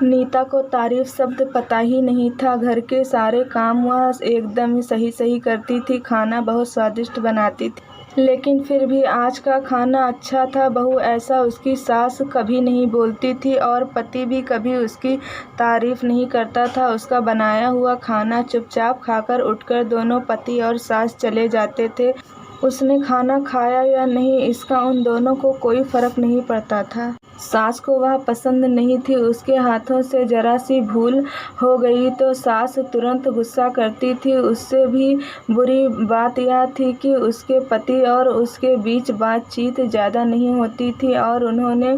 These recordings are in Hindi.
नीता को तारीफ शब्द पता ही नहीं था। घर के सारे काम वह एकदम सही सही करती थी। खाना बहुत स्वादिष्ट बनाती थी, लेकिन फिर भी आज का खाना अच्छा था। बहू ऐसा उसकी सास कभी नहीं बोलती थी और पति भी कभी उसकी तारीफ नहीं करता था। उसका बनाया हुआ खाना चुपचाप खाकर उठकर दोनों पति और सास चले जाते थे। उसने खाना खाया या नहीं इसका उन दोनों को कोई फर्क नहीं पड़ता था। सास को वह पसंद नहीं थी। उसके हाथों से जरा सी भूल हो गई तो सास तुरंत गुस्सा करती थी। उससे भी बुरी बात यह थी कि उसके पति और उसके बीच बातचीत ज़्यादा नहीं होती थी और उन्होंने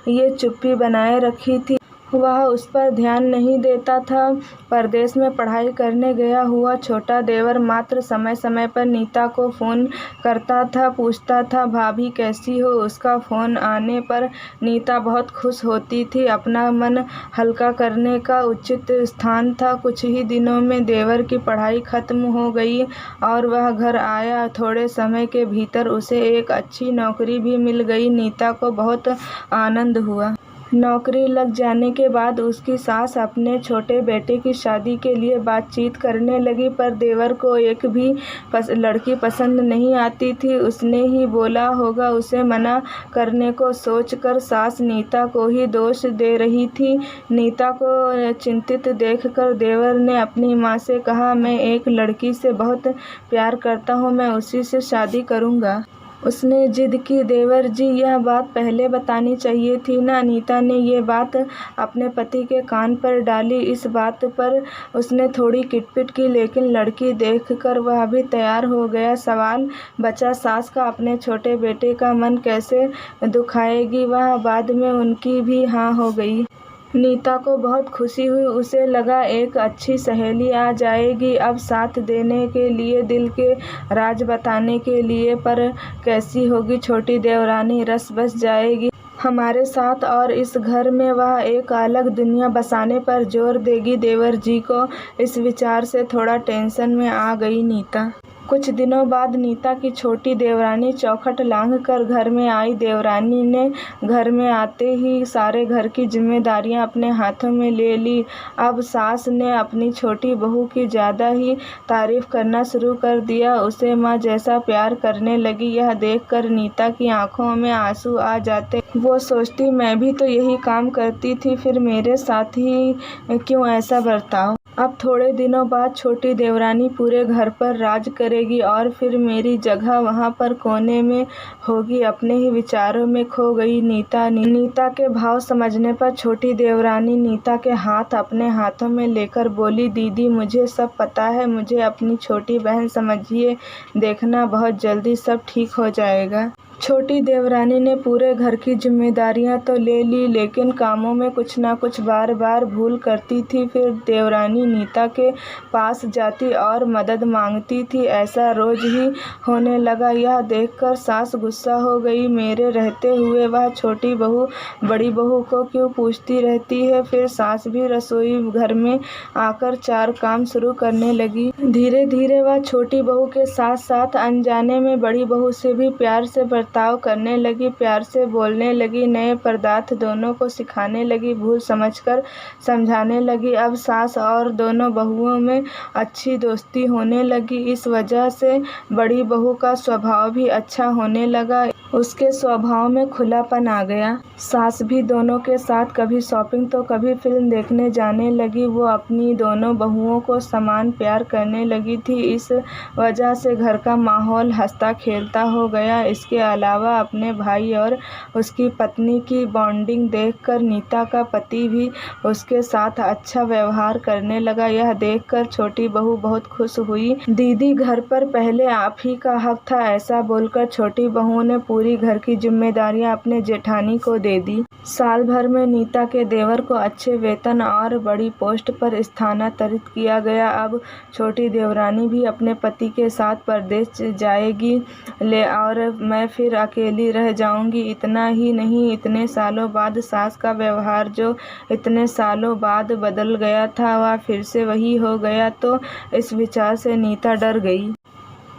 ये चुप्पी बनाए रखी थी। वह उस पर ध्यान नहीं देता था। परदेश में पढ़ाई करने गया हुआ छोटा देवर मात्र समय समय पर नीता को फ़ोन करता था, पूछता था भाभी कैसी हो। उसका फ़ोन आने पर नीता बहुत खुश होती थी। अपना मन हल्का करने का उचित स्थान था। कुछ ही दिनों में देवर की पढ़ाई खत्म हो गई और वह घर आया। थोड़े समय के भीतर उसे एक अच्छी नौकरी भी मिल गई। नीता को बहुत आनंद हुआ। नौकरी लग जाने के बाद उसकी सास अपने छोटे बेटे की शादी के लिए बातचीत करने लगी, पर देवर को एक भी लड़की पसंद नहीं आती थी। उसने ही बोला होगा। उसे मना करने को सोचकर सास नीता को ही दोष दे रही थी। नीता को चिंतित देखकर देवर ने अपनी माँ से कहा, मैं एक लड़की से बहुत प्यार करता हूँ, मैं उसी से शादी करूँगा। उसने जिद की, देवर जी यह बात पहले बतानी चाहिए थी ना। नीता ने ये बात अपने पति के कान पर डाली। इस बात पर उसने थोड़ी किटपिट की, लेकिन लड़की देखकर वह भी तैयार हो गया। सवाल बचा सास का अपने छोटे बेटे का मन कैसे दुखाएगी। वह बाद में उनकी भी हाँ हो गई। नीता को बहुत खुशी हुई। उसे लगा एक अच्छी सहेली आ जाएगी अब साथ देने के लिए, दिल के राज बताने के लिए। पर कैसी होगी छोटी देवरानी, रस बस जाएगी हमारे साथ और इस घर में वह एक अलग दुनिया बसाने पर जोर देगी। देवर जी को इस विचार से थोड़ा टेंशन में आ गई नीता। कुछ दिनों बाद नीता की छोटी देवरानी चौखट लांघकर घर में आई। देवरानी ने घर में आते ही सारे घर की जिम्मेदारियां अपने हाथों में ले ली। अब सास ने अपनी छोटी बहू की ज़्यादा ही तारीफ करना शुरू कर दिया। उसे माँ जैसा प्यार करने लगी। यह देखकर नीता की आंखों में आंसू आ जाते। वो सोचती, मैं भी तो यही काम करती थी, फिर मेरे साथ ही क्यों ऐसा बर्ताव। अब थोड़े दिनों बाद छोटी देवरानी पूरे घर पर राज करेगी और फिर मेरी जगह वहाँ पर कोने में होगी। अपने ही विचारों में खो गई नीता के भाव समझने पर छोटी देवरानी नीता के हाथ अपने हाथों में लेकर बोली, दीदी मुझे सब पता है, मुझे अपनी छोटी बहन समझिए, देखना बहुत जल्दी सब ठीक हो जाएगा। छोटी देवरानी ने पूरे घर की जिम्मेदारियां तो ले ली, लेकिन कामों में कुछ ना कुछ बार बार भूल करती थी। फिर देवरानी नीता के पास जाती और मदद मांगती थी। ऐसा रोज ही होने लगा। यह देखकर सास गुस्सा हो गई। मेरे रहते हुए वह छोटी बहू बड़ी बहू को क्यों पूछती रहती है। फिर सास भी रसोई घर में आकर चार काम शुरू करने लगी। धीरे धीरे वह छोटी बहू के साथ साथ अनजाने में बड़ी बहू से भी प्यार से बर्ताव करने लगी, प्यार से बोलने लगी, नए पदार्थ दोनों को सिखाने लगी, भूल समझकर समझाने लगी। अब सास और दोनों बहुओं में अच्छी दोस्ती होने लगी। इस वजह से बड़ी बहू का स्वभाव भी अच्छा होने लगा। उसके स्वभाव में खुलापन आ गया। सास भी दोनों के साथ कभी शॉपिंग तो कभी फिल्म देखने जाने लगी। वो अपनी दोनों बहुओं को समान प्यार करने लगी थी। इस वजह से घर का माहौल हंसता खेलता हो गया। इसके अलावा अपने भाई और उसकी पत्नी की बॉन्डिंग देखकर नीता का पति भी उसके साथ अच्छा व्यवहार करने लगा। यह देखकर छोटी बहू बहुत खुश हुई। दीदी घर पर पहले आप ही का हक था, ऐसा बोलकर छोटी बहू ने पूरी घर की जिम्मेदारियां अपने जेठानी को दे दी। साल भर में नीता के देवर को अच्छे वेतन और बड़ी पोस्ट पर स्थानांतरित किया गया। अब छोटी देवरानी भी अपने पति के साथ परदेश जाएगी और मैं फिर अकेली रह जाऊंगी। इतना ही नहीं, इतने सालों बाद सास का व्यवहार जो इतने सालों बाद बदल गया था वह फिर से वही हो गया। तो इस विचार से नीता डर गई।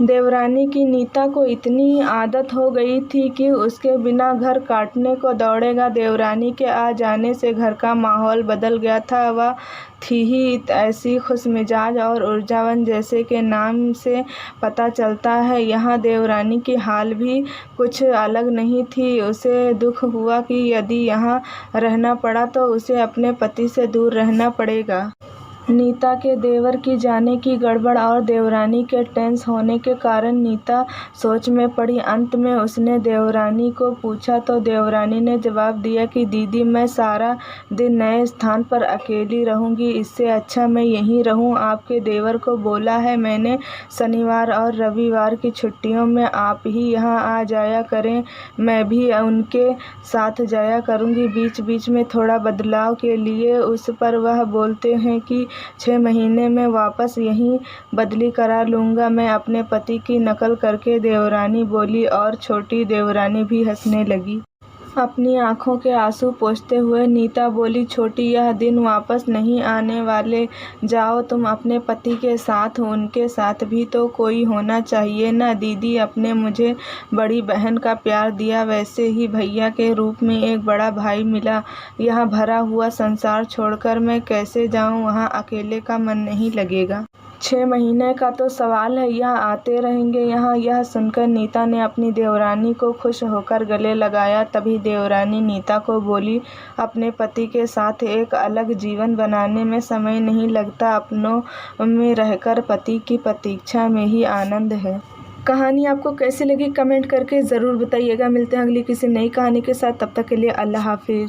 देवरानी की नीता को इतनी आदत हो गई थी कि उसके बिना घर काटने को दौड़ेगा। देवरानी के आ जाने से घर का माहौल बदल गया था। वह थी ही ऐसी खुशमिजाज और ऊर्जावान, जैसे के नाम से पता चलता है। यहाँ देवरानी की हाल भी कुछ अलग नहीं थी। उसे दुख हुआ कि यदि यहाँ रहना पड़ा तो उसे अपने पति से दूर रहना पड़ेगा। नीता के देवर की जाने की गड़बड़ और देवरानी के टेंस होने के कारण नीता सोच में पड़ी। अंत में उसने देवरानी को पूछा तो देवरानी ने जवाब दिया कि दीदी, मैं सारा दिन नए स्थान पर अकेली रहूंगी, इससे अच्छा मैं यहीं रहूं। आपके देवर को बोला है मैंने, शनिवार और रविवार की छुट्टियों में आप ही यहाँ आ जाया करें, मैं भी उनके साथ जाया करूंगी बीच बीच में थोड़ा बदलाव के लिए। उस पर वह बोलते हैं कि 6 महीने में वापस यहीं बदली करा लूँगा मैं अपने पति की नकल करके, देवरानी बोली और छोटी देवरानी भी हंसने लगी। अपनी आंखों के आंसू पोंछते हुए नीता बोली, छोटी, यह दिन वापस नहीं आने वाले। जाओ तुम अपने पति के साथ, उनके साथ भी तो कोई होना चाहिए ना। दीदी, अपने मुझे बड़ी बहन का प्यार दिया, वैसे ही भैया के रूप में एक बड़ा भाई मिला। यह भरा हुआ संसार छोड़कर मैं कैसे जाऊं, वहाँ अकेले का मन नहीं लगेगा। 6 महीने का तो सवाल है, यह आते रहेंगे यहाँ। यह सुनकर नीता ने अपनी देवरानी को खुश होकर गले लगाया। तभी देवरानी नीता को बोली, अपने पति के साथ एक अलग जीवन बनाने में समय नहीं लगता, अपनों में रहकर पति की प्रतीक्षा में ही आनंद है। कहानी आपको कैसी लगी कमेंट करके ज़रूर बताइएगा। मिलते हैं अगली किसी नई कहानी के साथ, तब तक के लिए अल्लाह हाफिज़।